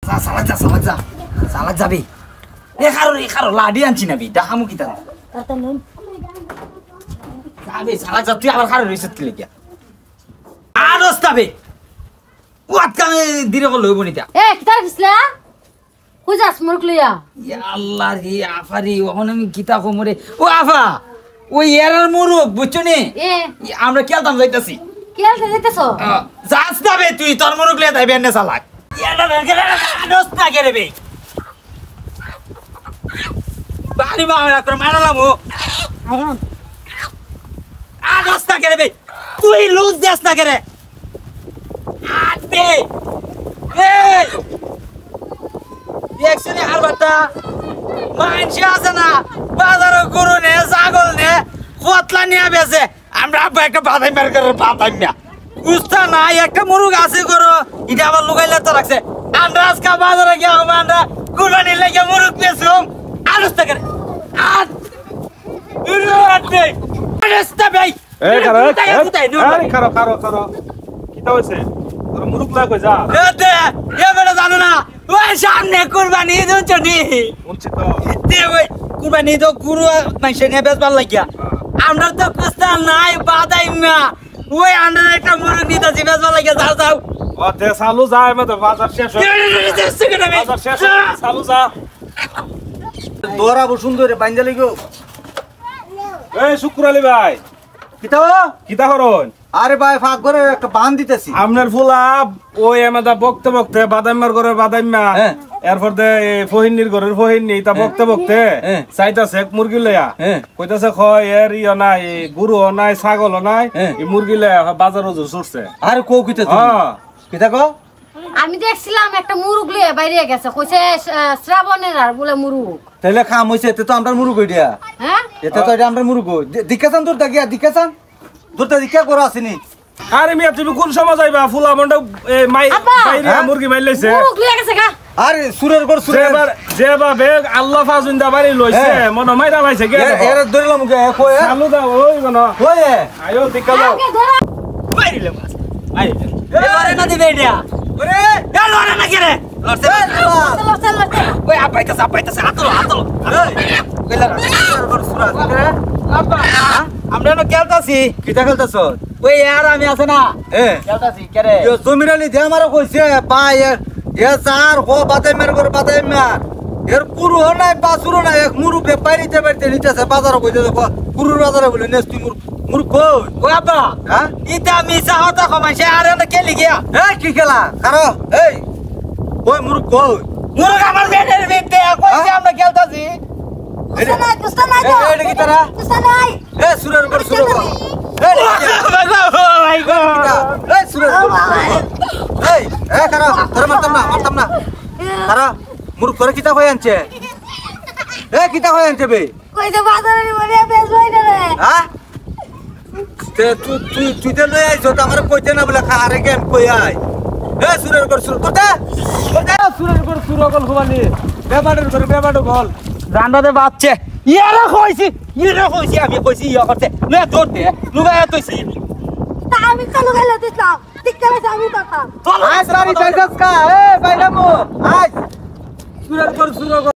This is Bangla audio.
সালাদ যাবি এখারো লাডি আনছি না বি দেখামু কি তার যাবে সালাদ যা তুই আবার খারো রিসেট কি লিখিয়া আর ওস্তাবে ওয়াত কামে দিরে কল হইব নিতা কিতার গিসলা কইজাস মুরক লইয়া ইয়া আল্লাহ রে আফারি ওহন আমি গীতা কোমরে ও আফা ওই এরার মুরুক বুঝছো নি আমরা খেলতাম যাইতাছি খেলতে যাইতাছো যাস না বে তুই তোর মুরুক লইয়া যাইবে এনে সালাক ইয়াডা গেলে আদস না করে বে বাড়ি মারা করে মারালাম ও আয়ন আদস না করে বে তুই লুজ দেস না করে আতে এই একশনে হারবাটা মানছি আছে না বাজারে গরু নে ছাগল নে কতলা নিয়ে বেছে আমরা আব্বা একটা বাদাই মার করে বাদাই না বুঝতা না একটা মুরগ আছে গরু এটা আবার লুকাইলে তো রাখছে আমরা আজকে বাজারে গিয়ে আমরা কুরবানি লাগে মুরগ বেচুম আলস্তা করে আট আরে আলস্তা ভাই এই খারো কিটা হইছে তোর মুরগ লা কই যা এ বেটা জানো না ওই সামনে কুরবানি ঈদ চনি বলছি তো দে ওই কুরবানি তো গুরু মাইছে নে বেচবার লাগিয়া আমরা তো কুস্তা নাই বাদাই না ওই আমরা একটা মুরগ নিতে বেচবার লাগিয়া যাও ও দে চালু যা এমে তো বাজার শেষ বাজার শেষ চালু যা তোরা সুন্দর বাইন্দা লিগো এই শুক্র আলী ভাই কিতা করন আরে ভাই ফাঁক করে একটা বান দিতেছি আপনার ফুলা ওই এমাদা বকতে বাদাইমার ঘরের বাদাইমা এরপর দে ফহিনীর ঘরের ফহিনী তা বকতে চাইতাছে এক মুরগি লইয়া কইতাছে কয় এর ইয় নাই গরু নাই ছাগল নাই এই মুরগি লইয়া বাজার ওজুর ছুটছে আরে কো কিতা কিতা কো আমি দেখছিলাম একটা মুরগ লইয়া বাইরে গেছে কইছে শ্রাবণের আর বলে মুরগ তাইলে খাম হইছে এতে তো আমরা মুরগ হইডিয়া হ্যাঁ এতে তো আমরা মুরগ দিকাছান তোর দাগিয়া দিকাছান তোর দিকা করো আসেনি আরে মিয়া তুমি কোন সময় যাইবা ফুলা মন্ডা বাইরে মুরগি মাইলাইছে মুরগ লইয়া গেছে গা আরে সুরের ঘর সুরের যেভাবে আল্লাহ ফাজুন্দা বাড়ি লইছে মনে মাইরা লাইছে গে এর ধরলাম গে কই চালু দাও ওই মনে কই আয়ো দিকা দাও মাইরিলে মাছ মাইরিলে এবারে না দিবে এটা ওরে এ লড়ে না কেরে লড়ছে ওই আপাইতাছে হাতলো কইলা সুরা আব্বা আমরা না খেলতাছি কিতা খেলতাছ ওই আর আমি আছে না খেলতাছি কেরে ইয়ো জমিরালি দে আমারে কইছে ভাই এ চার হো বাদাই মের করে বাদাই মার এর পুরু নাই বাসুরো নাই এক মুরুকে পাইরিতে পাইতে নিতেছে বাজারে কইতে পুরুর বাজারে বলে নেস তুই মুরুক কই ও আব্বা হ্যাঁ ইটা মিছা হতা কমাইছে আর না খেলি গিয়া এই কি খেলা কারো এই ওই মুরুক কই মুরগ আমার বেডের ভিতরে কইছে আমরা খেলতাছি কুস্তা নাই তো এটা কি তারা কুস্তা নাই এ সুরের উপর সুর মাই গড এই সুরের এই এ কারো তোর মারতাম না কারো মুরুক করে কিতা হই আনছে এ কিতা হই আনছে বে কইতে বাজারে মরে বেশ হই না রে হ্যাঁ তে তুই তে লই আইছো তো আমার কইতে না বলে খারে গেম কই আই এ সুরের উপর সুর করতে সুরের উপর সুর গল ঘুমানি বেবাড়ের গল রান্দাতে বাচ্চে ইয়ারা কইছি আমি কইছি ইয়া করতে না তোর দে লুগায়া তইছি তা আমি কালো গেলে দিতাম ঠিক করে আমি করতাম আজ বাড়ি যাইতাস কা এ বাইলামু আজ সুরের উপর সুর